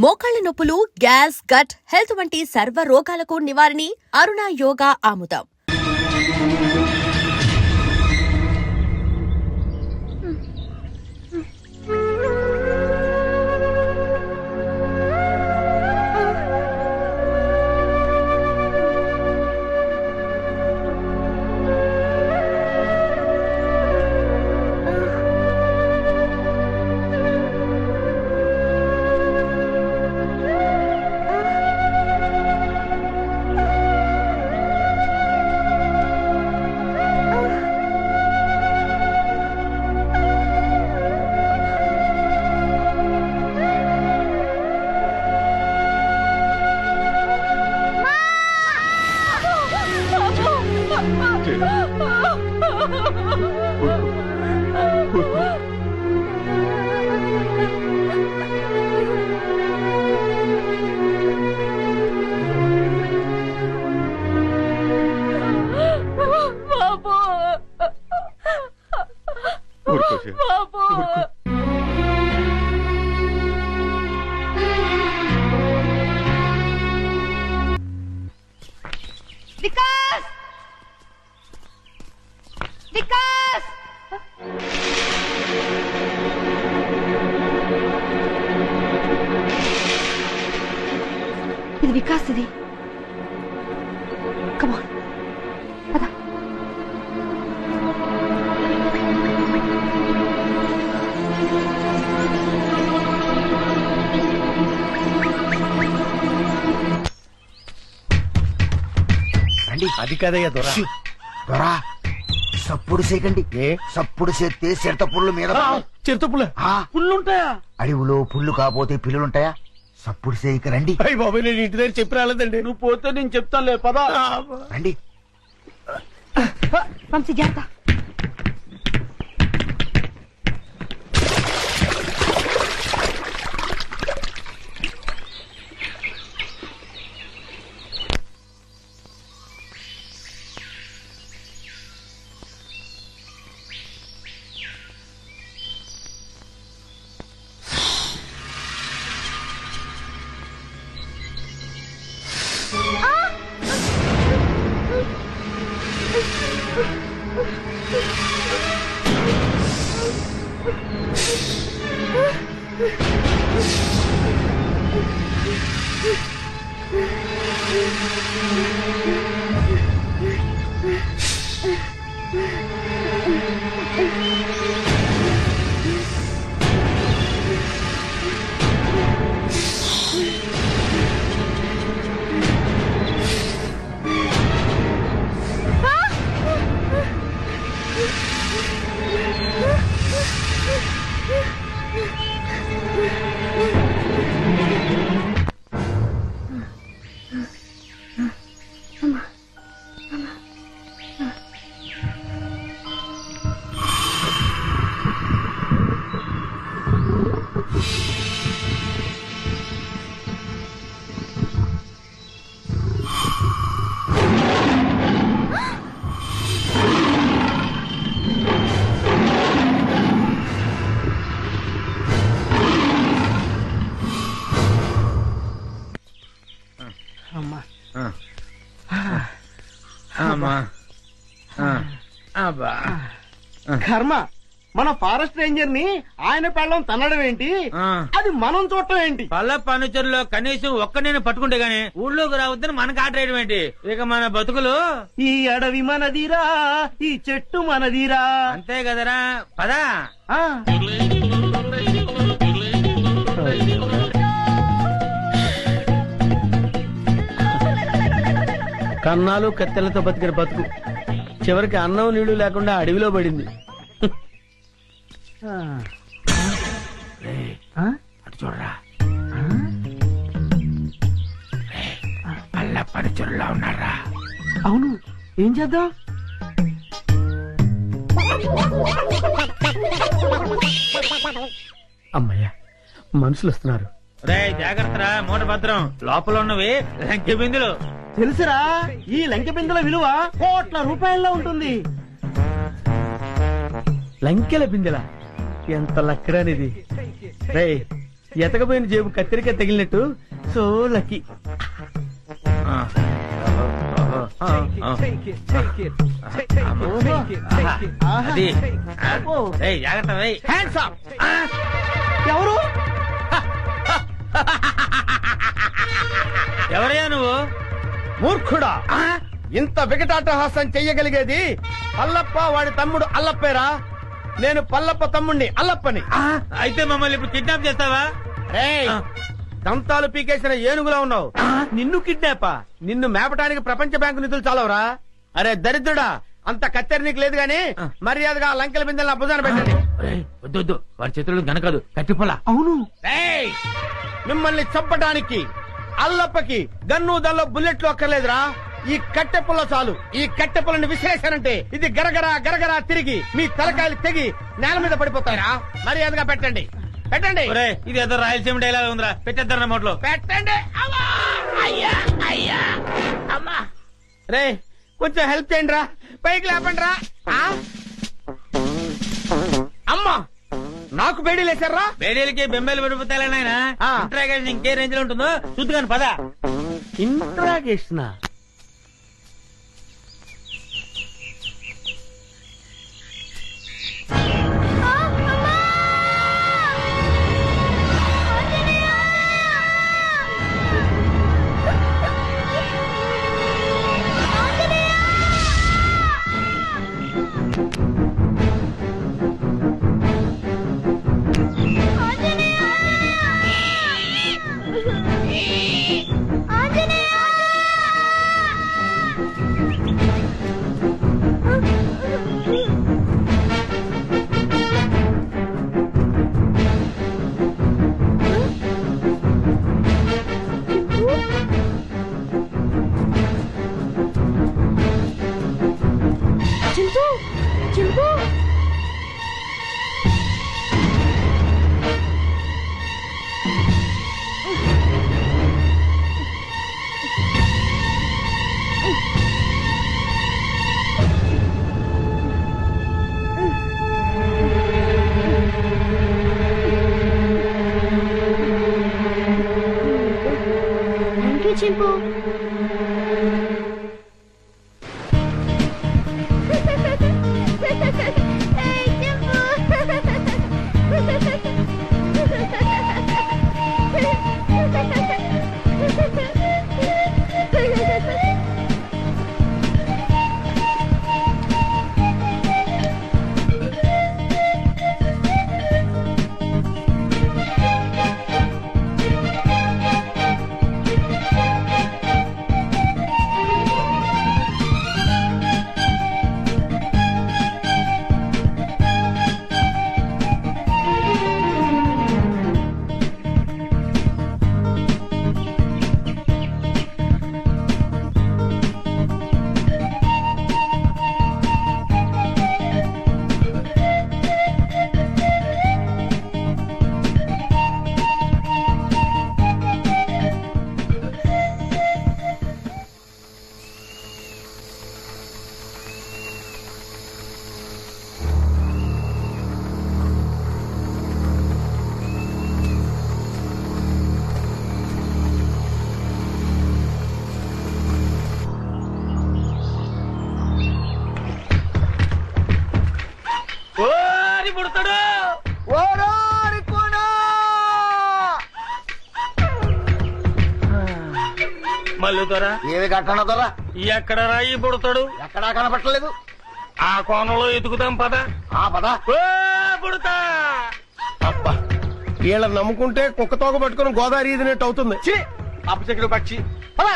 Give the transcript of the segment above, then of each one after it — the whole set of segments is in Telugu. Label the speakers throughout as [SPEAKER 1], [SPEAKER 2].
[SPEAKER 1] మోకాళ్ల నొప్పులు, గ్యాస్, గట్ హెల్త్ వంటి సర్వ రోగాలకు నివారణి అరుణ యోగా ఆముదం.
[SPEAKER 2] ఇది వికాస్. ఇది కమాన్ పద.
[SPEAKER 3] రండి. అది కదయ్యా దొరా. దొరా సప్పుడు చేయకండి. సప్పుడు చేస్తే చిరత పుల్లు మీద
[SPEAKER 4] చిరుత పుల్లుంటాయా?
[SPEAKER 3] అడవిలో పుల్లు కాకపోతే పిల్లులుంటాయా? సప్పుడు చేయక రండి.
[SPEAKER 4] అయ్యి బాబు, నేను ఇంటి దగ్గర చెప్పి రాలేదండి. నువ్వు పోతే నేను చెప్తానులే, పదా.
[SPEAKER 3] రండి.
[SPEAKER 2] వంశీ జాగ్రత్త.
[SPEAKER 4] కర్మ, మన ఫారెస్ట్ రేంజర్ ని ఆయన పెళ్ళం తన్నడం ఏంటి, అది మనం చూడటం ఏంటి?
[SPEAKER 5] పల్ల ఫర్నిచర్ కనీసం ఒక్కడిని పట్టుకుంటే గానీ ఊళ్ళోకి రావద్దని మనకు ఆర్డర్ వేయడం ఏంటి? ఇక మన బతుకులు
[SPEAKER 4] ఈ అడవి మనదిరా, ఈ చెట్టు మనదిరా.
[SPEAKER 5] అంతే కదరా, పదా.
[SPEAKER 4] కన్నాలు కత్తెలతో బతికిన బతుకు చివరికి అన్నం నీళ్లు లేకుండా అడవిలో పడింది.
[SPEAKER 5] అటు చూడరా, పల్ల ఫర్నిచర్లో ఉన్నారా?
[SPEAKER 4] అవును, ఏం చేద్దాం? అమ్మయ్యా, మనుషులు వస్తున్నారు.
[SPEAKER 5] రే జాగ్రత్తరా, మూట భద్రం. లోపల ఉన్నవి లంకె బిందులు.
[SPEAKER 4] తెలుసురా, ఈ లంకె బిందుల విలువ కోట్ల రూపాయల్లో ఉంటుంది. లంకెల బిందెల ఎంత లక్కరానిది. రే ఎతకపోయిన జేబు కత్తిరికాయ తగిలినట్టు సో లక్కీ.
[SPEAKER 5] అది ఏయ్, జాగ్రత్త వేయ్.
[SPEAKER 4] Hands up. ఎవరు?
[SPEAKER 5] ఎవరయ్యా నువ్వు?
[SPEAKER 4] మూర్ఖుడా, ఇంత వికటాటహాసం చెయ్యగలిగేది పల్లప్ప వాడి తమ్ముడు అల్లప్పేరా. నేను పల్లప్ప తమ్ముణ్ణి అల్లప్పని.
[SPEAKER 5] అయితే మమ్మల్ని ఇప్పుడు కిడ్నాప్ చేస్తావా?
[SPEAKER 4] రేయ్, దంతాలు పీకేసిన ఏనుగులా ఉన్నావు. నిన్ను కిడ్నాపా? నిన్ను మేపటానికి ప్రపంచ బ్యాంకు నిధులు చాలవరా? అరే దరిద్రుడా, అంత కత్తెర నీకు లేదు గాని మర్యాదగా లంకెల బిందెలు నా భుజాన పెట్టండి.
[SPEAKER 5] వద్దు, వాడి చేతుల్లో గనకదు, కట్టిపోలా.
[SPEAKER 4] అవును. రేయ్, మిమ్మల్ని చంపటానికి అల్లప్పకి గన్ను దల్లో బుల్లెట్లు అక్కర్లేదురా. ఈ కట్టె పుల్ల చాలు. ఈ కట్టె పుల్లని విసిరేశానంటే ఇది గరగరా గరగరా తిరిగి మీ తలకాయలు తెగి నేల మీద పడిపోతారా. మర్యాదగా పెట్టండి, పెట్టండి.
[SPEAKER 5] ఇది ఏదో రాయలసీమ డైలాగ్ ఉందిరా, పెట్టేద్దాం నోట్లో.
[SPEAKER 4] పెట్టండి. అయ్యా అయ్యా అమ్మా. రే, కొంచెం హెల్ప్ చేయండి రా, పైకి లేపండి రా. అమ్మా, నాకు బేడీలు వేశారా?
[SPEAKER 5] బేడీలకి బెంబేలు పడిపోతాయి నాయన. ఇంట్రాగేషన్ ఇంకే రేంజ్ లో ఉంటుందో చూద్దుగాని పద.
[SPEAKER 4] ఇంట్రాగేషన్?
[SPEAKER 2] చింపు, చింపు. చింపు,
[SPEAKER 5] పుడతాడు. మల్లు దొర,
[SPEAKER 3] ఏమి కట్టణ దొరా?
[SPEAKER 5] ఎక్కడ రాయి పుడతాడు?
[SPEAKER 3] ఎక్కడా కనపట్టలేదు.
[SPEAKER 5] ఆ కోణంలో ఎతుకుతాం పద.
[SPEAKER 3] పద.
[SPEAKER 5] పుడతా.
[SPEAKER 4] అబ్బా, వీళ్ళని నమ్ముకుంటే కుక్క తోక పట్టుకుని గోదావరి ఈదినట్టు అవుతుంది. అప్పచెక్కడు పక్షి. పద.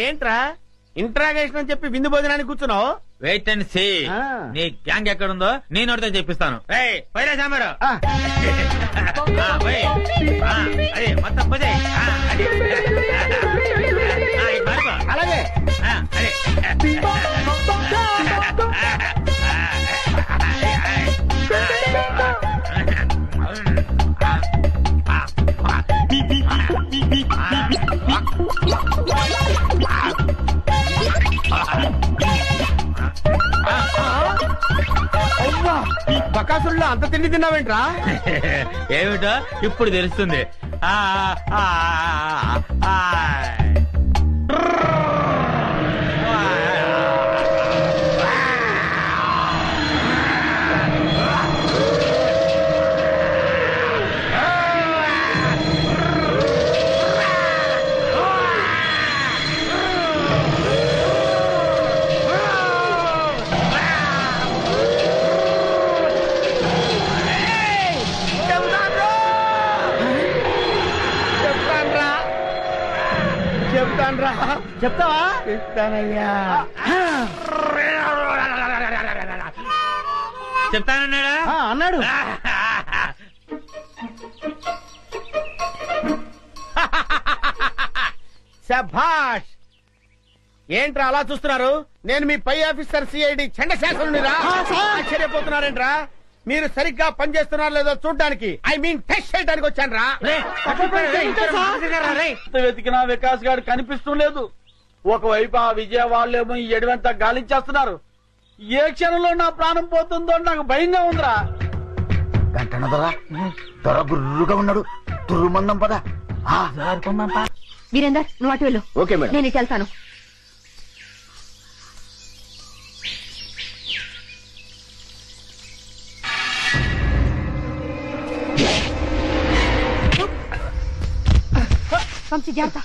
[SPEAKER 4] ఏంట్రా ఇంట్రాగేషన్ అని చెప్పి విందు భోజనానికి కూర్చున్నావు?
[SPEAKER 5] Wait and see.
[SPEAKER 4] ఆ.
[SPEAKER 5] నీ గ్యాంగ్ ఎక్కడుందో నేను ఒకటితో చెప్పిస్తాను. పైరా సాంబారు.
[SPEAKER 4] ఆ.
[SPEAKER 5] పోయి. అదే మొత్తం పోతే
[SPEAKER 4] అలాగే
[SPEAKER 5] అదే
[SPEAKER 4] బకాసుల్లో అంత తిండి తిన్నావేంట్రా?
[SPEAKER 5] ఏమిటో ఇప్పుడు తెలుస్తుంది.
[SPEAKER 4] చెప్తాన్రా.
[SPEAKER 3] చెప్తావా?
[SPEAKER 4] చెప్తానయ్యా.
[SPEAKER 5] చెప్తానన్నాడా?
[SPEAKER 3] అన్నాడు.
[SPEAKER 4] శభాష్. ఏంట్రా అలా చూస్తున్నారు? నేను మీ పై ఆఫీసర్ సిఐడి చండశాసనుడిరా. ఆశ్చర్యపోతున్నారేంట్రా? మీరు సరిగ్గా పనిచేస్తున్నారో లేదో చూడడానికి, ఐ మీన్ టెస్ట్ చేయడానికి వచ్చాను రా.
[SPEAKER 6] వెతికినా వికాస్ గారు కనిపిస్తూ లేదు. ఒకవైపు ఆ విజయవాడలేమో ఈ ఎడవంతా గాలించేస్తున్నారు. ఏ క్షణంలో నా ప్రాణం పోతుందో నాకు భయంగా ఉందిరా.
[SPEAKER 3] గంటన దొర గుర్రుగా ఉన్నాడు. తుర్రుమందం పద.
[SPEAKER 2] వీరేందర్ నువ్వు అటు వెళ్ళు.
[SPEAKER 4] Okay madam.
[SPEAKER 2] నేను ఇటు వెళ్తాను. వంశీ జాగ్రత్త.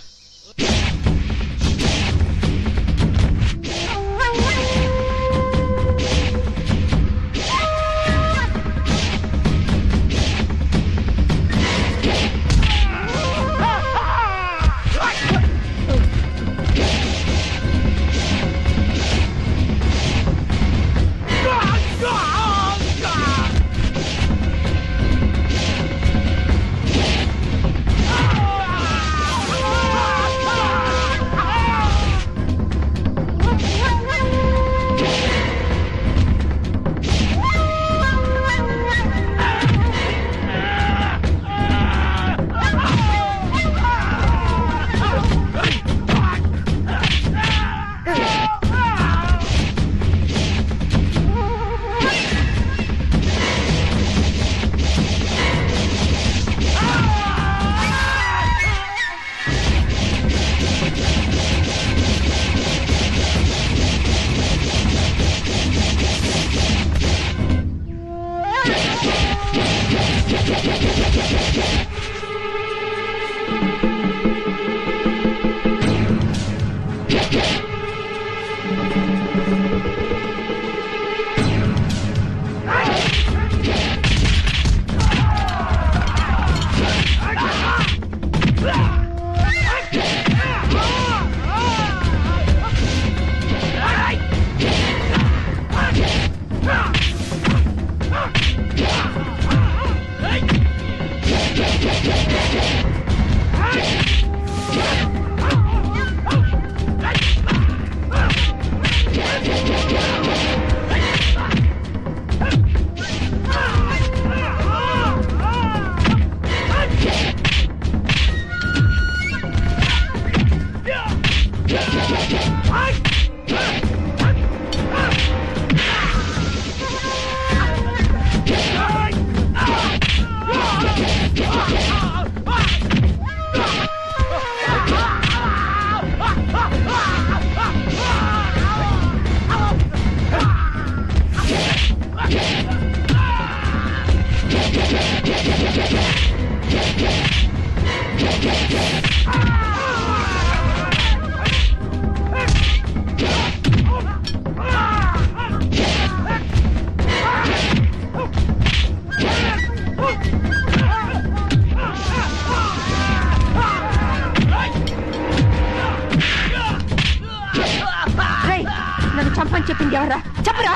[SPEAKER 2] చెప్పింది ఎవరా? చెప్పరా?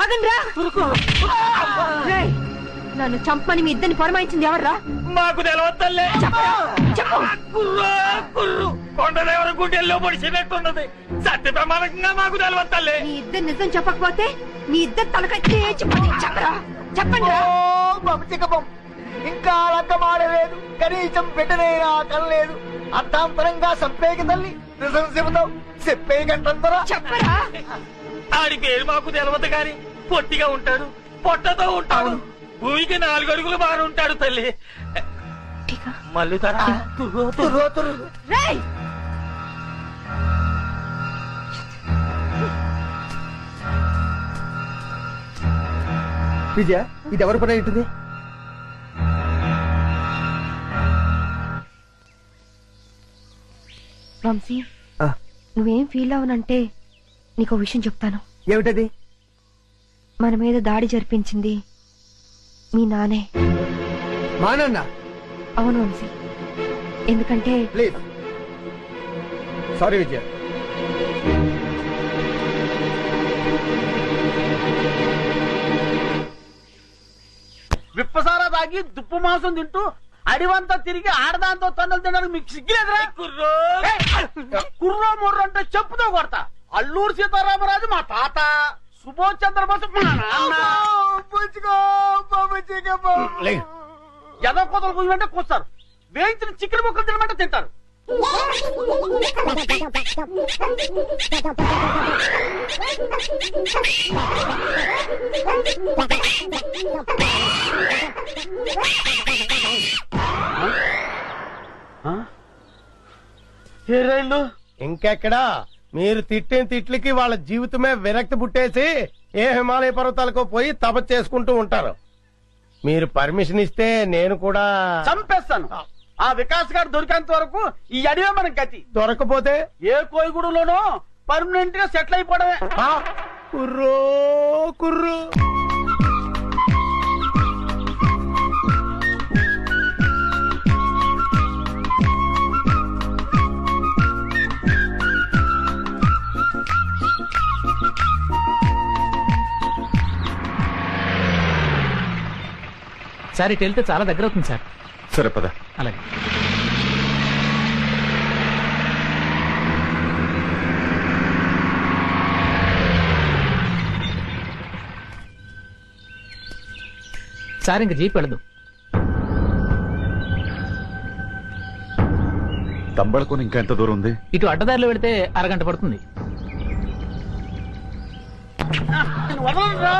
[SPEAKER 2] ఆగండ్రా! రేయ్, నన్ను చంపని మీ ఇద్దరిని పొరమాయించింది ఎవర్రా?
[SPEAKER 5] మాకు తెలవద్దల్లే.
[SPEAKER 2] చెప్పరా? చెప్పు.
[SPEAKER 5] కుర్రు కొండదేవర గుండెల్లో పొడిచినట్టున్నది. సత్య ప్రమాణంగా మాకు తెలవద్దల్లే.
[SPEAKER 2] మీ ఇద్దరు నిజం చెప్పకపోతే మీ ఇద్దరు తలకాయ తేచిపోతే చెప్పరా? చెప్పండి రా.
[SPEAKER 3] ఇంకా లగ్గమాడలేదు, కనీసం బిడ్డనేనా కనలేదు. అర్థాంతరంగా సంపేకి తల్లి నిజం చెబుతావు, చెప్పే గంటంతరా.
[SPEAKER 2] చెప్పరా?
[SPEAKER 5] ఆడి పేరు మాకు తెలవదు గాని పొట్టిగా ఉంటాడు, పొట్టతో ఉంటాడు, భూమికి 4 అడుగులు బాగా ఉంటాడు తల్లి. మళ్ళీ తరా
[SPEAKER 2] రేయ్,
[SPEAKER 4] విజయ, ఇది ఎవరి పని ఉంటుంది?
[SPEAKER 2] వంశీ, నువ్వేం ఫీల్ అవనంటే నీకు విషయం చెప్తాను.
[SPEAKER 4] ఏమిటది?
[SPEAKER 2] మన మీద దాడి జరిపించింది మీ నానే.
[SPEAKER 4] మా నాన్న?
[SPEAKER 2] అవును వంశీ, ఎందుకంటే
[SPEAKER 4] ప్లీజ్. సారీ విజయ.
[SPEAKER 6] విప్పసారా తాగి దుప్పు మాంసం తింటూ అడివంతా తిరిగి ఆడదాంతో తన్నులు తినడానికి మీకు సిగ్గులేదురా? కుర్రో ముర్రో అంటే చెప్పుతో కొడతా. అల్లూరు సీతారామరాజు మా తాత, సుభాష్ చంద్రబోస్ మా నాన్న. ఎదో కోతలు కూయమంటే కూస్తారు, వేయించిన చికెన్ ముక్కలు తినమంటే తింటారు. ఏ రైళ్ళు
[SPEAKER 4] ఇంకెక్కడా? మీరు తిట్టిన తిట్లకి వాళ్ళ జీవితమే విరక్తి పుట్టేసి ఏ హిమాలయ పర్వతాలకు పోయి తపస్సు చేసుకుంటూ ఉంటారు. మీరు పర్మిషన్ ఇస్తే నేను కూడా
[SPEAKER 6] చంపేస్తాను. ఆ వికాస్ గారు దొరికేంత వరకు ఈ అడివే మనకి గతి.
[SPEAKER 4] దొరకపోతే
[SPEAKER 6] ఏ కోయిగూడులోనో పర్మనెంట్ గా సెటిల్ అయిపోవడమే.
[SPEAKER 4] కుర్రో కుర్రు.
[SPEAKER 7] సార్ ఇటు వెళ్తే చాలా దగ్గర అవుతుంది సార్.
[SPEAKER 8] సరే పద.
[SPEAKER 7] అలాగే. సార్ ఇంక జీప్ వెళ్ళదు.
[SPEAKER 8] తంబళకొని ఇంకా ఎంత దూరం ఉంది?
[SPEAKER 7] ఇటు అడ్డదారిలో వెళితే అరగంట పడుతుంది.
[SPEAKER 6] వదలరా.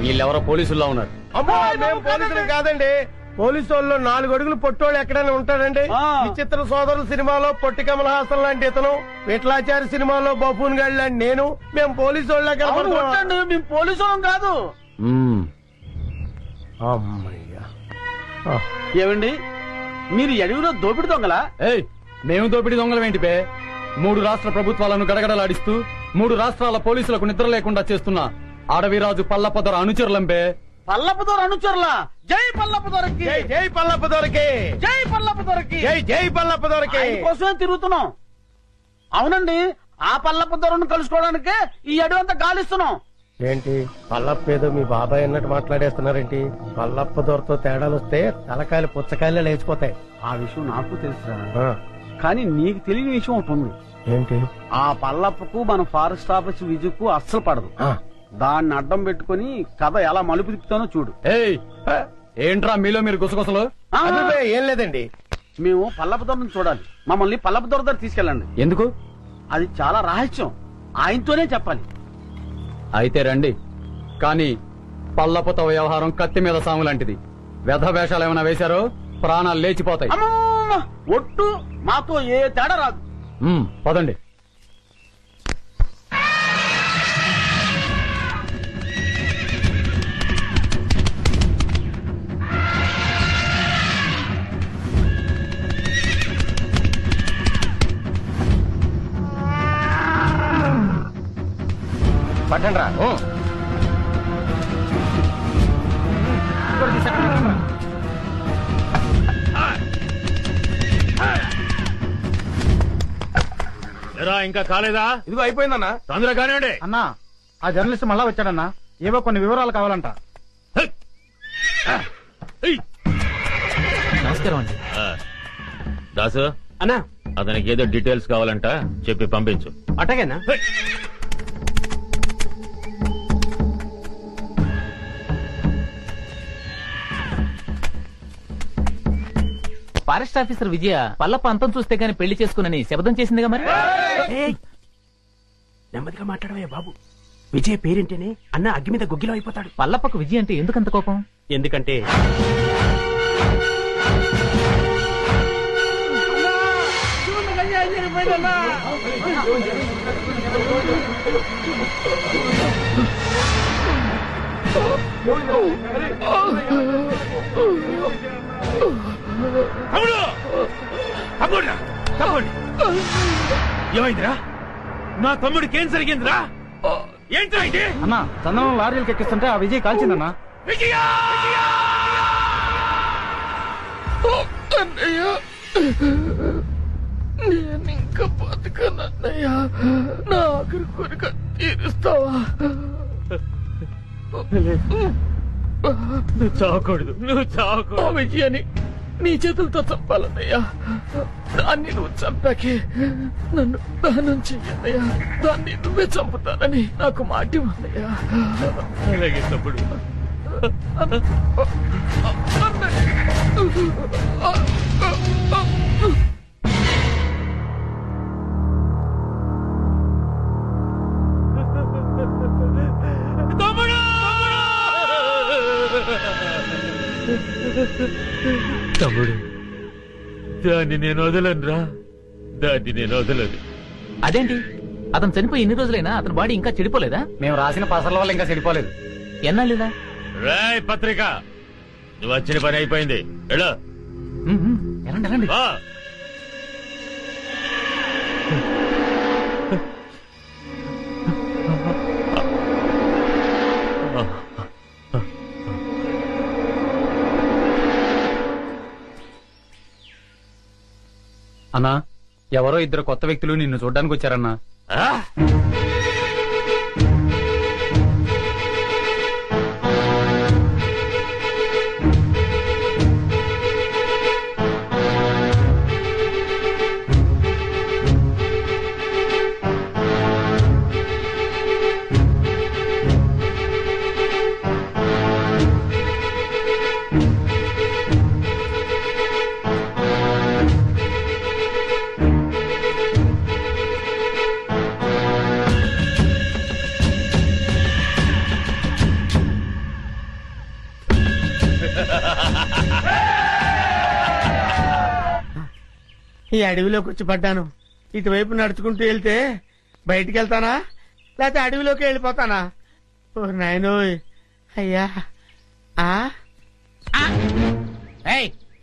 [SPEAKER 4] వీళ్ళెవరో పోలీసుల్లో ఉన్నారు. అమ్మో, మేము పోలీసులు కాదండి. పోలీసు వాళ్ళు 4 అడుగులు పొట్టోళ్ళు ఎక్కడైనా ఉంటాడండి. విచిత్ర సోదరులు సినిమాలో పొట్టి కమల్ హాసన్ లాంటి ఇతను, విఠలాచారి సినిమాలో బఫూన్ గాడి లాంటి నేను, మేము పోలీసు వాళ్ళ
[SPEAKER 6] కొట్టండి, మేము పోలీసు కాదు. ఏమండి, మీరు అడవిలో దోపిడి దొంగలా?
[SPEAKER 9] మేము దోపిడి దొంగలం ఏంటి బే? 3 రాష్ట్ర ప్రభుత్వాలను గడగడలాడిస్తూ 3 రాష్ట్రాల పోలీసులకు నిద్ర లేకుండా చేస్తున్న అడవిరాజు పల్లపదొర అనుచరులంబే.
[SPEAKER 6] పల్లపుదొర అనుచరులా? జై పల్లపుదొరకి,
[SPEAKER 4] జై పల్లపుదొరకి,
[SPEAKER 6] జై పల్లపుదొరకి,
[SPEAKER 4] జై పల్లపుదొరకి
[SPEAKER 6] కోసమే తిరుగుతున్నాం. అవునండి, ఆ పల్లపుదొరను కలుసుకోవడానికే ఈ అడవంతా గాలిస్తున్నాం.
[SPEAKER 4] ఏంటి పల్లప్ప ఏదో మీ బాబాయ్ అన్నట్టు మాట్లాడేస్తున్నారేంటి? పల్లప్ప దొరతో తేడాలు వస్తే తలకాయలు పుచ్చకాయలు లేచిపోతాయి.
[SPEAKER 6] ఆ విషయం నాకు తెలుసురా, కానీ నీకు తెలియని విషయం ఒకటి ఉంది.
[SPEAKER 4] ఏంటి?
[SPEAKER 6] ఆ పల్లప్పకు మన ఫారెస్ట్ ఆఫీస్ విజుకు అస్సలు పడదు. దాన్ని అడ్డం పెట్టుకుని కథ ఎలా మలుపు తిప్పుతానో చూడు.
[SPEAKER 9] ఏంట్రా మీలో మీరు గుసగుసలు?
[SPEAKER 4] ఏం లేదండి,
[SPEAKER 6] మేము పల్లపు దొరను చూడాలి. మమ్మల్ని పల్లపు దొర దగ్గర తీసుకెళ్ళండి.
[SPEAKER 9] ఎందుకు?
[SPEAKER 6] అది చాలా రహస్యం, ఆయనతోనే చెప్పాలి.
[SPEAKER 9] అయితే రండి, కానీ పల్లపుత వ్యవహారం కత్తి మీద సాము లాంటిది. వ్యధ వేషాలు ఏమైనా వేశారో ప్రాణాలు లేచిపోతాయి.
[SPEAKER 6] అమ్మమ్మ, ఒట్టు మాతో ఏ తేడా రాదు.
[SPEAKER 9] పదండి.
[SPEAKER 3] పట్టండి రా.
[SPEAKER 4] ఇంకా కాలేదా?
[SPEAKER 3] ఇదిగో అయిపోయిందన్నా.
[SPEAKER 4] తొందరగా కానివ్వండి.
[SPEAKER 9] అన్నా ఆ జర్నలిస్ట్ మళ్ళా వచ్చాడన్నా, ఏవో కొన్ని వివరాలు కావాలంట.
[SPEAKER 7] నమస్కారం అండి.
[SPEAKER 5] దాసు
[SPEAKER 3] అన్నా
[SPEAKER 5] అతనికి ఏదో డీటెయిల్స్ కావాలంట, చెప్పి పంపించు.
[SPEAKER 3] అట్టగేనా?
[SPEAKER 7] ఫారెస్ట్ ఆఫీసర్ విజయ పల్లప్ప అంతం చూస్తే గానీ పెళ్లి చేసుకునని శబ్దం చేసిందిగా మరి.
[SPEAKER 3] నెమ్మదిగా మాట్లాడవే బాబు. విజయ్ పేరేంటేనే అన్న అగ్గి మీద గుగ్గిలో అయిపోతాడు.
[SPEAKER 7] పల్లప్పకు విజయ అంటే ఎందుకంత కోపం?
[SPEAKER 3] ఎందుకంటే
[SPEAKER 4] ఏమైందిరా? నా తమ్ముడికి ఏం జరిగిందిరా? ఏంట్రా ఇది?
[SPEAKER 9] అన్నా చందనం లారీలకు ఎక్కిస్తుంటే ఆ విజయ్ కాల్చిందన్నా.
[SPEAKER 4] విజయా!
[SPEAKER 5] ఇంకా బతకనన్నయ్యా, నా ఆఖరి కోరిక తీరుస్తావా? నువ్వు చావకూడదు, నువ్వు చావకూడదు. విజయాన్ని నీ చేతులతో చంపాలన్నయ్యా. దాన్ని నువ్వు చంపాకే నన్ను దహనం చెయ్యన్నయ్యా. దాన్ని నువ్వే చంపుతానని నాకు మాట ఇవ్వన్నయ్యా. అలాగే తప్పుడు. తమ్ముడు, దాన్ని నేను వదలనురా, దాన్ని నేను వదలను.
[SPEAKER 7] అదేంటి, అతను చనిపోయి ఎన్ని రోజులైనా అతని బాడీ ఇంకా చెడిపోలేదా?
[SPEAKER 9] మేము రాసిన పసర్ల వల్ల ఇంకా చెడిపోలేదు.
[SPEAKER 7] ఎన్నాళ్ళిలా?
[SPEAKER 5] రాయ్ పత్రిక, నువ్వు వచ్చిన పని అయిపోయింది. వెళ్ళు.
[SPEAKER 7] ఎలాంటి ఎలాంటి
[SPEAKER 5] వా.
[SPEAKER 9] అన్నా ఎవరో ఇద్దరు కొత్త వ్యక్తులు నిన్ను చూడ్డానికి వచ్చారన్నా.
[SPEAKER 5] ఆ?
[SPEAKER 4] ఈ అడవిలోకి వచ్చి పడ్డాను. ఇటువైపు నడుచుకుంటూ వెళ్తే బయటికి వెళ్తానా, లేకపోతే అడవిలోకి వెళ్ళిపోతానా? ఓ నాయనోయ్, అయ్యా.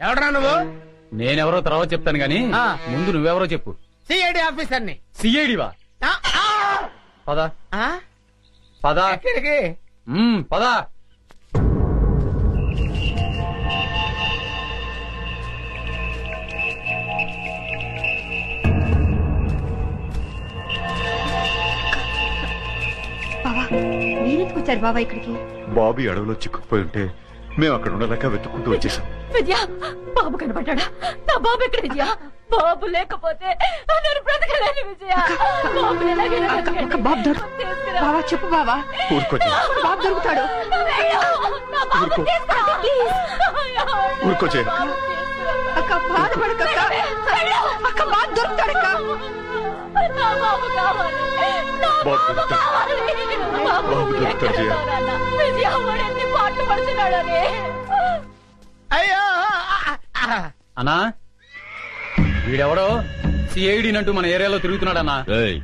[SPEAKER 4] ఎవడరా నువ్వు?
[SPEAKER 9] నేనెవరో తర్వాత చెప్తాను గాని ముందు నువ్వెవరో చెప్పు.
[SPEAKER 4] సిఐడి ఆఫీసర్ని.
[SPEAKER 9] సిఐడివా? పదా పదా
[SPEAKER 4] ఎక్కడికి?
[SPEAKER 9] పదా.
[SPEAKER 2] బావా మీరెందుకు వచ్చారు బావా ఇక్కడికి?
[SPEAKER 8] బాబీ అడవిలో చిక్కుకుపోయి ఉంటే మేము అక్కడ ఉండలేక వెతుక్కుంటూ వచ్చేసాం.
[SPEAKER 2] విజయ, బాబు కనపడ్డా? నా బాబు ఎక్కడ విజయ? బాబు లేకపోతే నేను బ్రతకలేను విజయ. బాబు ఎలాగైనా బ్రతకండి. బాబు తీసుకురా. బావా చెప్పు బావా.
[SPEAKER 8] ఊరుకోచే,
[SPEAKER 2] బాబు దొరుకుతాడు. నా బాబు
[SPEAKER 8] ఊరుకో.
[SPEAKER 2] తీసుకురా, ప్లీజ్.
[SPEAKER 8] ఊరుకోచే.
[SPEAKER 2] అక్క బాధపడక అక్క, బాబు దొరుకుతాడక్క. నా బాబు కావాలి, నా
[SPEAKER 8] బాబు
[SPEAKER 2] బాబు
[SPEAKER 8] దొరుకుతాడు.
[SPEAKER 2] కావాలి.
[SPEAKER 8] బాబు దొరుకుతాడు జయ.
[SPEAKER 2] విజయ వాడు ఎన్ని పాటలు పడుతున్నాడని.
[SPEAKER 4] అయ్యో
[SPEAKER 9] అన్నా వీడెవడో సిఐడి నంటూ మన ఏరియాలో తిరుగుతున్నాడన్నా.
[SPEAKER 5] ఏయ్,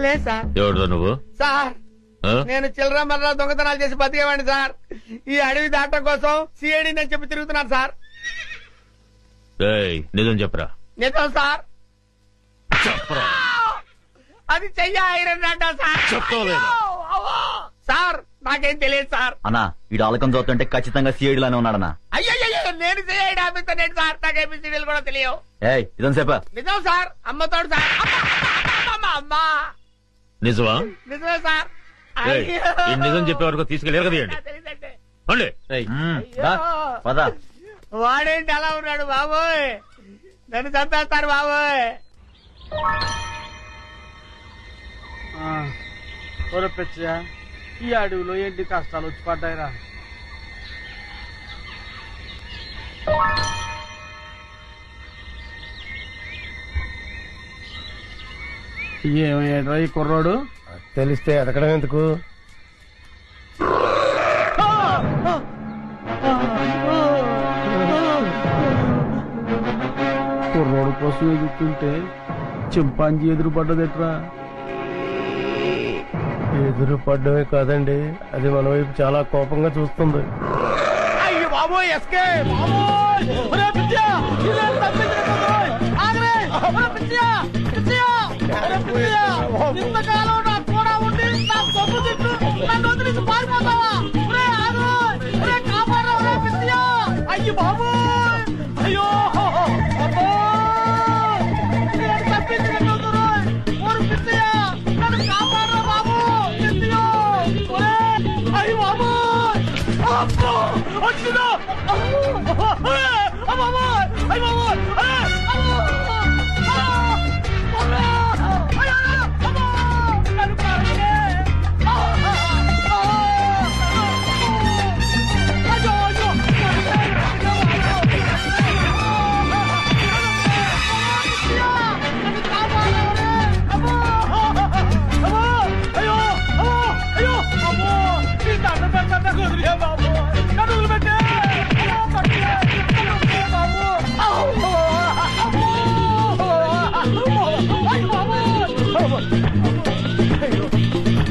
[SPEAKER 4] లేదు సార్.
[SPEAKER 5] ఎవడో నువ్వు?
[SPEAKER 4] సార్,
[SPEAKER 5] ఆ?
[SPEAKER 4] నేను చిల్లర మర్ర దొంగతనాలు చేసి బతికేవాడిని సార్. ఈ అడవి దాటం కోసం సిఐడి అని చెప్పి తిరుగుతున్నాను సార్.
[SPEAKER 5] ఏయ్, నిజం చెప్పరా.
[SPEAKER 4] నిజం సార్.
[SPEAKER 5] చెప్పరా.
[SPEAKER 4] అది చెయ్య ఐరన్ అంట సార్.
[SPEAKER 5] చెప్తావా లేదా?
[SPEAKER 4] అవ్వా. సార్ నాకేం తెలియదు సార్.
[SPEAKER 3] అన్నా వీడు ఆలకం చూస్తుంటే ఖచ్చితంగా సిఐడి లానే ఉన్నాడన్నా.
[SPEAKER 4] అయ్యో నేను సిఐడి ఆఫీసర్ నేను సార్. నాకు ఏబిసిడీలు కూడా తెలియవు.
[SPEAKER 3] ఏయ్ ఇదం సేపా
[SPEAKER 4] నిజం సార్. అమ్మతోడు సార్. అమ్మా
[SPEAKER 5] నిజమా?
[SPEAKER 4] నిజమే సార్.
[SPEAKER 5] నిజం చెప్పే వరకు తీసుకెళ్ళి ఎరగదీయండి.
[SPEAKER 4] తెలియదండి.
[SPEAKER 3] పద.
[SPEAKER 4] వాడేంటి అలా ఉన్నాడు బాబోయ్, నన్ను చంపేస్తారు బాబోయ్.
[SPEAKER 6] పెచ్చా ఈ అడవిలో ఏంటి కష్టాలు వచ్చి పడ్డాయిరా. ఏమయ్యాడ్రా ఈ కుర్రోడు?
[SPEAKER 4] తెలిస్తే ఎదకడం ఎందుకు?
[SPEAKER 6] కుర్రోడు కోసం ఎదుగుతుంటే చింపాంజీ ఎదురు పడ్డదెట్రా?
[SPEAKER 4] ఎదురు పడ్డమే కాదండి, అది మన వైపు చాలా కోపంగా చూస్తుంది. అయ్యో బాబోయ్ ఎస్కేప్. ఇంతకాలం నాకు కూడా ఉండి నా సొమ్ము తిట్టు నన్ను వదిలేసి పారిపోతావా? కాపాడరా పిచ్చియా. అయ్యో బాబోయ్, అయ్యో తప్పింది పిచ్చియా, నన్ను కాపాడరా బాబు. అయ్యో బాబోయ్ వచ్చిందో.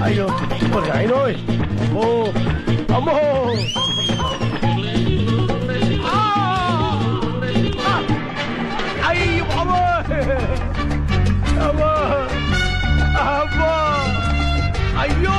[SPEAKER 4] అయ్యో అయినో ఓ అమ్మో. అయ్యో బాబో అమ్మో అమ్మో అయ్యో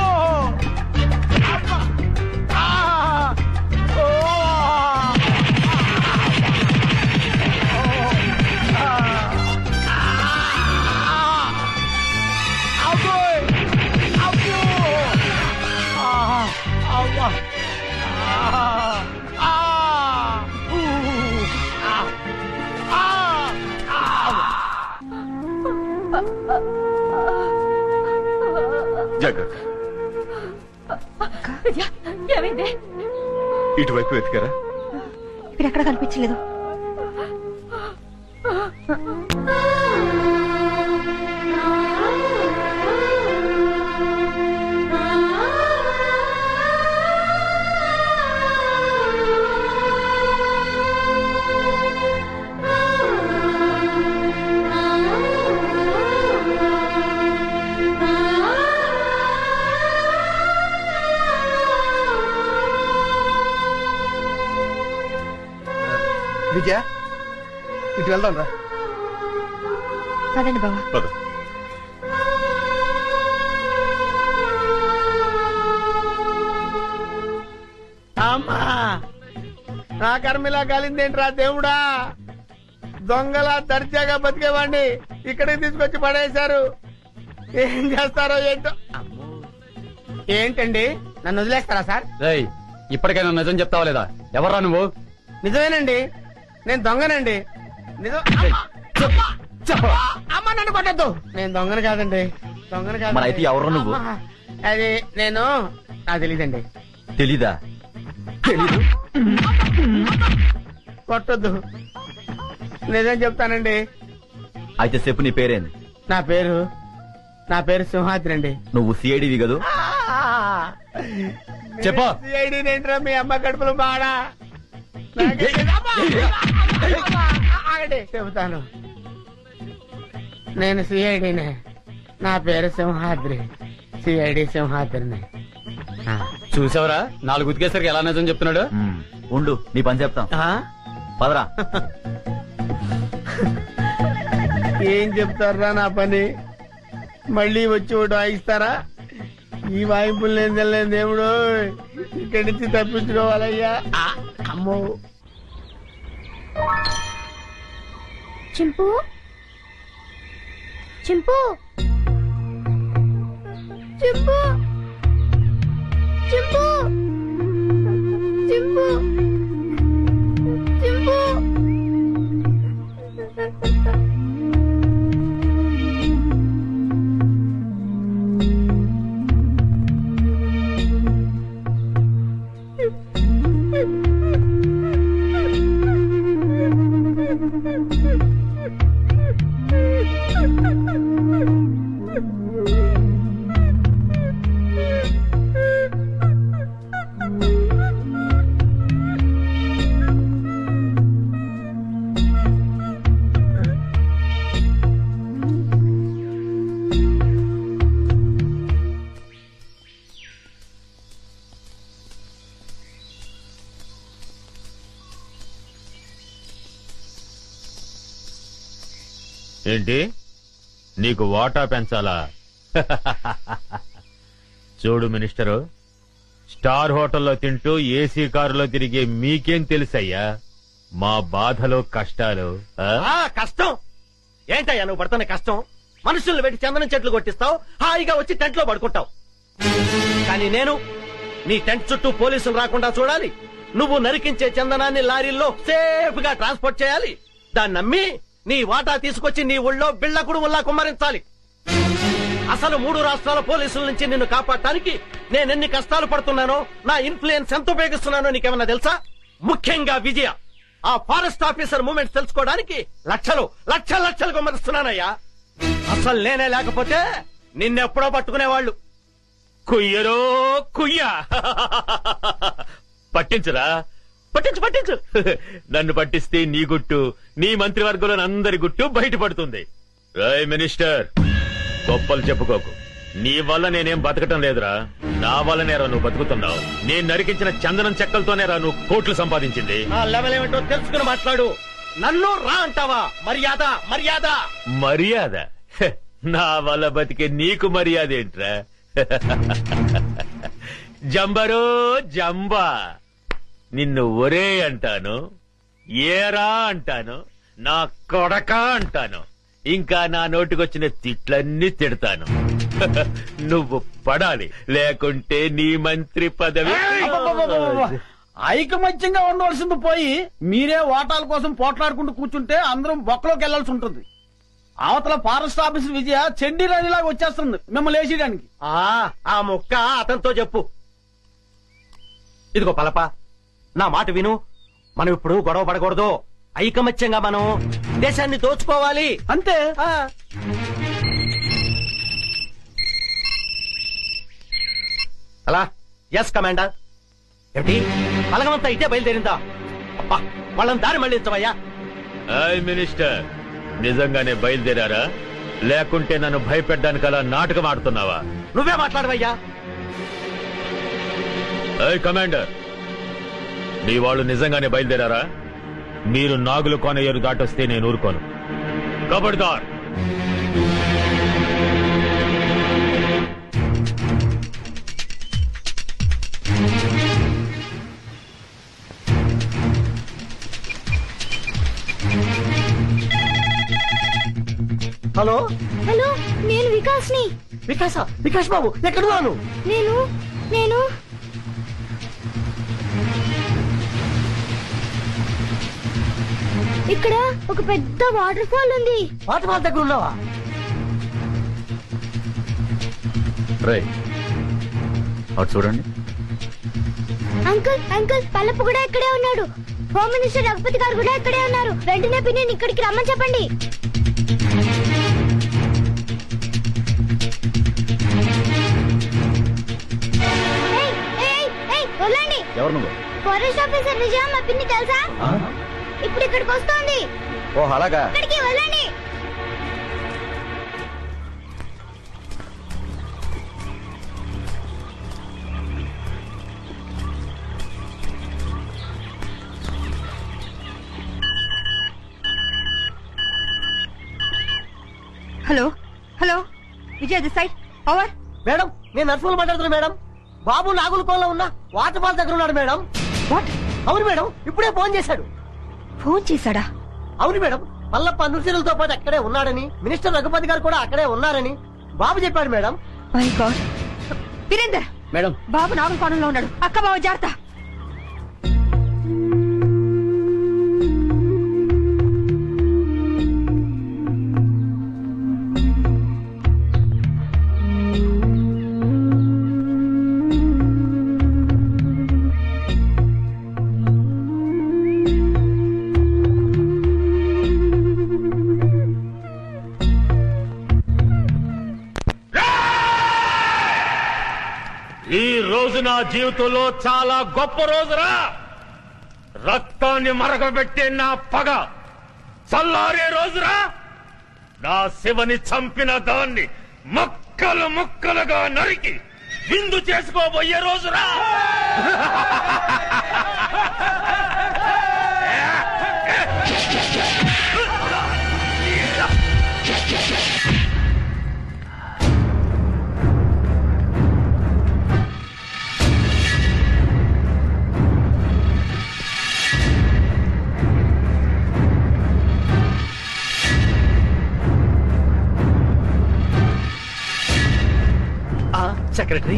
[SPEAKER 8] జాగ్రత్త.
[SPEAKER 2] ఏమైంది?
[SPEAKER 8] ఇటువైపు వెతికారా?
[SPEAKER 1] ఇక్కడెక్కడ కనిపించలేదు.
[SPEAKER 4] విజయ ఇటు వెళ్దాం రా.
[SPEAKER 1] సరేండి బావా.
[SPEAKER 8] పద.
[SPEAKER 4] అమ్మా నా కర్మిలా కాలిందేంట్రా దేవుడా. దొంగలా దర్జాగా బతికేవాడిని ఇక్కడికి తీసుకొచ్చి పడేశారు. ఏం చేస్తారో ఏంటో. ఏంటండి నన్ను వదిలేస్తారా సార్?
[SPEAKER 9] ఇప్పటికైనా నిజం చెప్తావా లేదా? ఎవర్రా నువ్వు?
[SPEAKER 4] నిజమేనండి, నేను దొంగనండి. నిజం. అమ్మ నన్ను కొట్టద్దు, నేను దొంగను కాదండి. దొంగను కాదు.
[SPEAKER 3] మరి అయితే ఎవరు నువ్వు?
[SPEAKER 4] అది నేను, నాకు తెలీదండి.
[SPEAKER 3] తెలీదా? తెలీదు.
[SPEAKER 4] కొట్టద్దు, నిజం చెప్తానండి.
[SPEAKER 3] అయితే చెప్పు నీ పేరేంది?
[SPEAKER 4] నా పేరు సింహాద్రి అండి.
[SPEAKER 3] నువ్వు సిఐడివి కదూ?
[SPEAKER 9] చెప్పు.
[SPEAKER 4] సిఐడి ఏంట్రా మీ అమ్మ కడుపులో బాడా? చెబుతాను, నేను సిఐడినే. నా పేరు సింహాద్రి, సిఐడి సింహాద్రిని.
[SPEAKER 9] చూసావరా 4 ఉతికేసరికి ఎలా నిజం చెప్తున్నాడు?
[SPEAKER 3] ఉండు నీ పని చెప్తాం. పదరా.
[SPEAKER 4] ఏం చెప్తారా నా పని? మళ్ళీ వచ్చి ఒకటి వాయిస్తారా? ఈ వాయింపులు నేను తెలియదు దేవుడు, ఇక్కడి నుంచి తప్పించుకోవాలయ్యా. అమ్మో
[SPEAKER 2] చింపు చింపు చింపు చింపు చింపు చింపు
[SPEAKER 10] ఏంటి నీకు వాటా పెంచాలా? చూడు మినిస్టరు, స్టార్ హోటల్లో తింటూ ఏసీ కారులో తిరిగే మీకేం తెలుసయ్యా మా బాధలు కష్టాలు?
[SPEAKER 3] కష్టం ఏంటయ్యా నువ్వు పడుతున్న కష్టం? మనుషుల్ని పెట్టి చందనం చెట్లు కొట్టిస్తావు, హాయిగా వచ్చి టెంట్ లో పడుకుంటావు. కానీ నేను నీ టెంట్ చుట్టూ పోలీసులు రాకుండా చూడాలి, నువ్వు నరికించే చందనాన్ని లారీల్లో సేఫ్ గా ట్రాన్స్పోర్ట్ చేయాలి, దాన్ని నమ్మి నీ వాటా తీసుకొచ్చి నీ ఊళ్ళో బిళ్ళ కుడుముల్లా కుమ్మరించాలి. అసలు 3 రాష్ట్రాల పోలీసుల నుంచి నిన్ను కాపాడటానికి నేనెన్ని కష్టాలు పడుతున్నానో, నా ఇన్ఫ్లుయెన్స్ ఎంత ఉపయోగిస్తున్నానో నీకేమన్నా తెలుసా? ముఖ్యంగా విజయ, ఆ ఫారెస్ట్ ఆఫీసర్ మూమెంట్స్ తెలుసుకోవడానికి లక్షలు లక్షలు లక్షలు కుమ్మరిస్తున్నానయ్యా. అసలు నేనే లేకపోతే నిన్నెప్పుడో పట్టుకునేవాళ్ళు.
[SPEAKER 10] కుయ్యరో కుయ్యా పట్టించురా, పట్టించు నన్ను పట్టిస్తే నీ గుట్టు, నీ మంత్రివర్గంలోని అందరి గుట్టు బయటపడుతుంది. రాయ్ మినిస్టర్, గొప్పలు చెప్పుకోకు. నీ వల్ల నేనేం బతకటం లేదురా, నా వల్లనేరా నువ్వు బతుకుతున్నావు. నేను నరికించిన చందనం చెక్కలతోనేరా నువ్వు కోట్లు సంపాదించింది.
[SPEAKER 3] ఆ లెవెల్ ఏమిటో తెలుసుకుని మాట్లాడు. నన్ను రా అంటావా? మర్యాద మర్యాద
[SPEAKER 10] మర్యాద? హె, నా వల్ల బతికే నీకు మర్యాద ఏంట్రా? జంబరో జంబా, నిన్ను ఒరే అంటాను, ఏరా అంటాను, నా కొడక అంటాను, ఇంకా నా నోటికొచ్చిన తిట్లన్నీ తిడతాను. నువ్వు పడాలి, లేకుంటే నీ మంత్రి పదవి.
[SPEAKER 6] ఐకమత్యంగా ఉండవలసింది పోయి మీరే ఓటాల కోసం పోట్లాడుకుంటూ కూర్చుంటే అందరం బొక్కలోకి వెళ్లాల్సి ఉంటుంది. అవతల ఫారెస్ట్ ఆఫీసర్ విజయ చెండీరాణిలాగా వచ్చేస్తుంది మిమ్మల్ని వేసేయడానికి.
[SPEAKER 3] ఆ ముక్క అతనితో చెప్పు. ఇదిగో పలప, నా మాట విను. మనం ఇప్పుడు గొడవ పడకూడదు, ఐకమత్యంగా మనం దేశాన్ని దోచుకోవాలి
[SPEAKER 6] అంతే.
[SPEAKER 3] అలా ఎస్ కమాండర్. ఏమిటి బలగమంతా ఇటే బయలుదేరిందా? అబ్బా, వాళ్ళని దారి మళ్ళించవయ్యా.
[SPEAKER 10] హాయ్ మినిస్టర్, నిజంగానే బయలుదేరారా, లేకుంటే నన్ను భయపెట్టడానికి అలా నాటకం ఆడుతున్నావా?
[SPEAKER 3] నువ్వే మాట్లాడవయ్యా.
[SPEAKER 10] హాయ్ కమాండర్, మీ వాళ్ళు నిజంగానే బయలుదేరారా? మీరు నాగులు కోనయ్యరు దాటొస్తే నేను ఊరుకోను. కబడ్దార్.
[SPEAKER 3] హలో
[SPEAKER 2] హలో, నేను వికాస్ని.
[SPEAKER 3] వికాస్ బాబు ఎక్కడున్నాను?
[SPEAKER 2] నేను ఇక్కడ ఒక పెద్ద వాటర్ ఫాల్ ఉంది.
[SPEAKER 3] వాటర్ ఫాల్ దగ్గర ఉన్నావా?
[SPEAKER 10] అటు చూడండి.
[SPEAKER 2] అంకుల్ పల్లపు కూడా ఇక్కడే ఉన్నాడు. హోమ్ మినిస్టర్ రఘుపతి గారు కూడా ఇక్కడే ఉన్నారు. వెంటనే పిన్ని ఇక్కడికి రమ్మని చెప్పండి. వదలండి.
[SPEAKER 9] ఎవరు నువ్వు?
[SPEAKER 2] ఫారెస్ట్ ఆఫీసర్ విజయ, మా పిన్ని తెలుసా? ఇప్పుడు ఇక్కడికి వస్తోంది.
[SPEAKER 9] ఓ అలాగా.
[SPEAKER 2] ఇక్కడికి వెళ్ళండి.
[SPEAKER 11] Hello Vijay this side, over.
[SPEAKER 3] Madam నేను నర్సులు మాట్లాడుతున్నా మేడం. బాబు నాగులకోలో ఉన్న వాటర్ ఫాల్ దగ్గర ఉన్నాడు మేడం.
[SPEAKER 2] వాట్?
[SPEAKER 3] అవును మేడం, ఇప్పుడే ఫోన్ చేశాడు.
[SPEAKER 2] ఫోన్ చేశాడా?
[SPEAKER 3] అవును మేడం, మల్లప్ప అనుచరులతో పాటు అక్కడే ఉన్నాడని, మినిస్టర్ రఘుపతి గారు కూడా అక్కడే ఉన్నారని బాబు చెప్పాడు madam.
[SPEAKER 2] My god. Virender,
[SPEAKER 4] madam
[SPEAKER 2] Babu నాగుల కోణంలో ఉన్నాడు. అక్క బావ జాగ్రత్త.
[SPEAKER 10] ఈ రోజు నా జీవితంలో చాలా గొప్ప రోజురా. రక్తాన్ని మరగబెట్టే నా పగ చల్లారే రోజురా. నా శివని చంపిన దాన్ని ముక్కలు ముక్కలుగా నరికి విందు చేసుకోబోయే రోజురా.
[SPEAKER 3] సెక్రటరీ,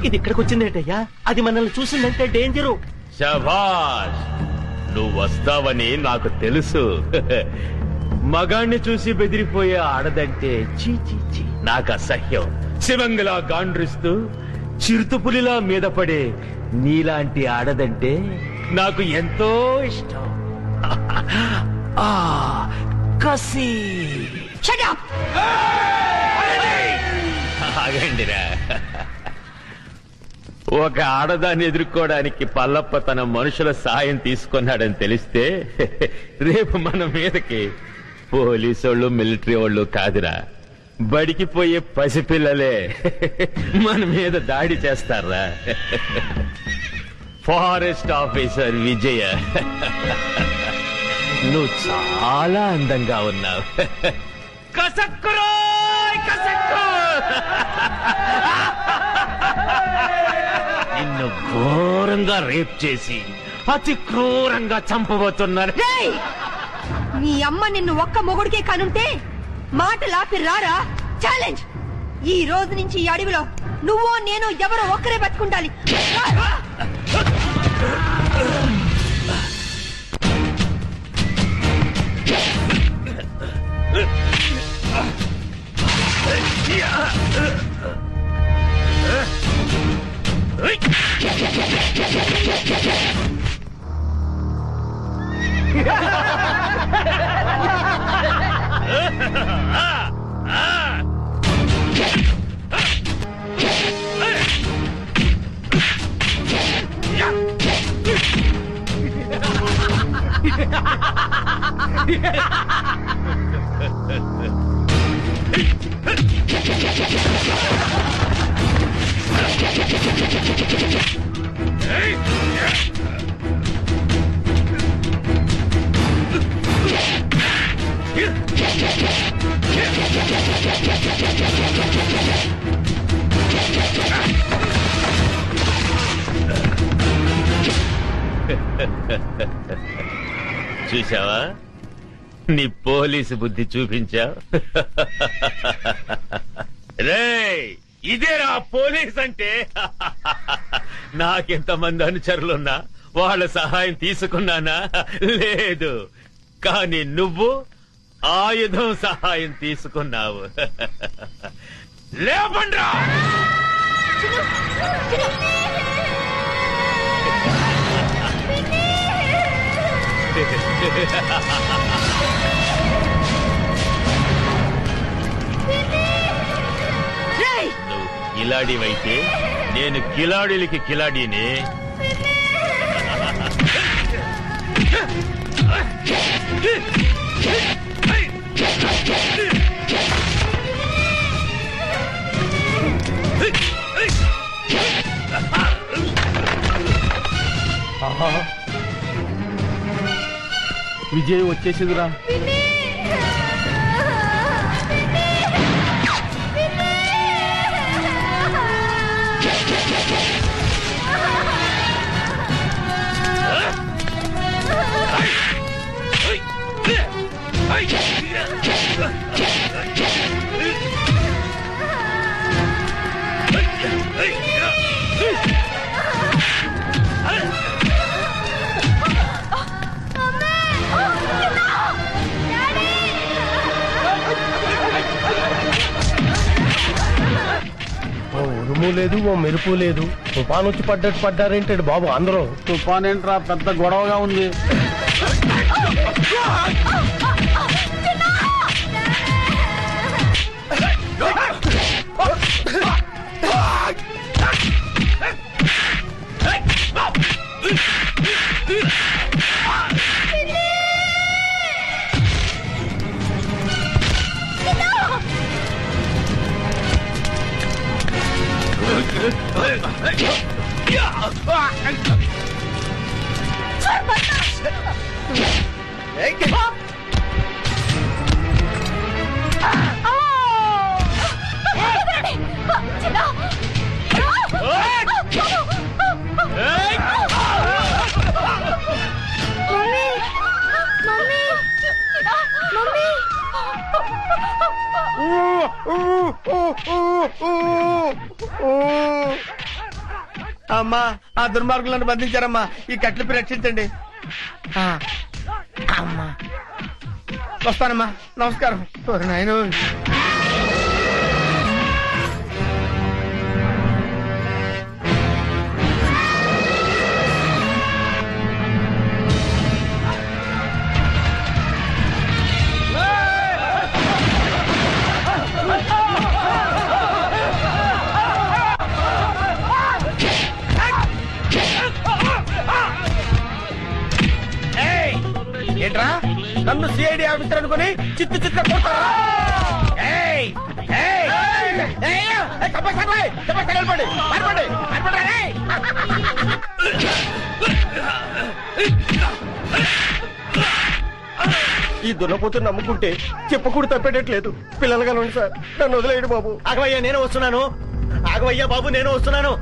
[SPEAKER 3] ఇది ఇక్కడికి వచ్చిందేటయ్యా? అది మనల్ని చూసిందంటే డేంజరు.
[SPEAKER 10] శభాష్, నువ్వు వస్తావని నాకు తెలుసు. మగాణ్ణి చూసి బెదిరిపోయే ఆడదంటే చీ చీ చీ నాకు అసహ్యం. శివంగిలా గాండ్రిస్తూ చిరుతుపులిలా మీద పడే నీలాంటి ఆడదంటే నాకు ఎంతో ఇష్టం. ఆ కసి.
[SPEAKER 2] Shut up!
[SPEAKER 10] ఆగండిరా. ఒక ఆడదాన్ని ఎదుర్కోవడానికి పల్లప్ప తన మనుషుల సాయం తీసుకున్నాడని తెలిస్తే రేపు మన మీదకి పోలీసోళ్ళు మిలిటరీ వాళ్ళు కాదురా, బడికి పోయే పసిపిల్లలే మన మీద దాడి చేస్తారా. ఫారెస్ట్ ఆఫీసర్ విజయ, నువ్వు చాలా అందంగా ఉన్నావు. కసక్కురో కసక్కు. నిన్ను ఘోరంగా రేప్ చేసి అతి క్రూరంగా చంపబోతున్నారు.
[SPEAKER 2] రేయ్! నీ అమ్మ నిన్ను ఒక్క మొగుడికే కనుంటే మాటలాపి రారా. ఛాలెంజ్. ఈ రోజు నుంచి ఈ అడవిలో నువ్వో నేను ఎవరో ఒక్కరే బతుకుండాలి.
[SPEAKER 10] చూసావా, నీ పోలీసు బుద్ధి చూపించావు. రేయ్, ఇదేరా పోలీస్ అంటే. నాకెంతమంది అనుచరులున్నా వాళ్ళ సహాయం తీసుకున్నానా? లేదు. కానీ నువ్వు ఆయుధం సహాయం తీసుకున్నావు. లేపండ్రా. నువ్వు కిలాడివైతే నేను కిలాడీలకి కిలాడీని.
[SPEAKER 4] విజయ్ వచ్చేసిందిరా. ఉరుము లేదు ఓ మెరుపు లేదు తుఫాన్ వచ్చి పడ్డట్టు పడ్డారేంటాడు బాబు అందరూ.
[SPEAKER 6] తుఫాన్ ఏంట్రా పెద్ద గొడవగా ఉంది.
[SPEAKER 4] అమ్మా ఆ దుర్మార్గులను బంధించారమ్మా, ఈ కట్లపై రక్షించండి. అమ్మా వస్తానమ్మా, నమస్కారం. నాయన ఏంట్రా నన్ను సిఐడి ఆఫీసర్ అనుకుని చిత్తు చిత్త కొడతారా? ఈ దున్నపోతుని నమ్ముకుంటే చెప్పకూడదు తప్పేటట్లేదు. పిల్లలుగా ఉండి సార్, నన్ను వదిలేయండి బాబు.
[SPEAKER 3] ఆగవయ్యా నేను వస్తున్నాను. ఆగవయ్యా బాబు నేను వస్తున్నాను.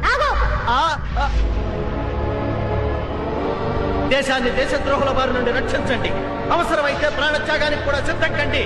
[SPEAKER 3] దేశాన్ని దేశద్రోహుల బారి నుండి రక్షించండి. అవసరమైతే ప్రాణత్యాగానికి కూడా సిద్ధం కండి.